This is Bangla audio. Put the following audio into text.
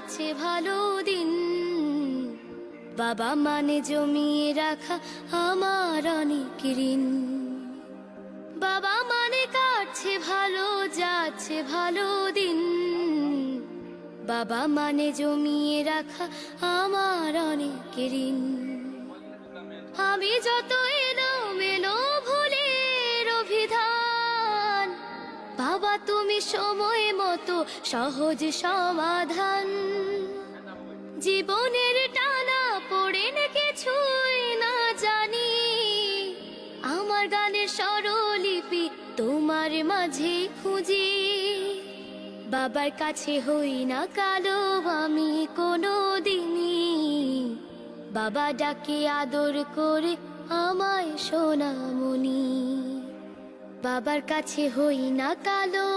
যাচ্ছে ভালো দিন। বাবা মানে জমিয়ে রাখা আমার অনেক ঋণ। বাবা মানে কাটছে ভালো যাচ্ছে ভালো দিন। বাবা মানে জমিয়ে রাখা আমার অনেক ঋণ। আমি যত এলোমেলো ভুলের অভিধান, বাবা তুমি সময় মতো সহজ সমাধান। জীবনের টানা পড়ে না কিছুই না জানি, আমার গানের স্বরলিপি তোমার মাঝে খুঁজি। বাবার কাছে হই না কালো আমি কোনো দিনই, বাবা ডাকে আদর করে আমায় সোনামণি। বাবার কাছে হই না কালো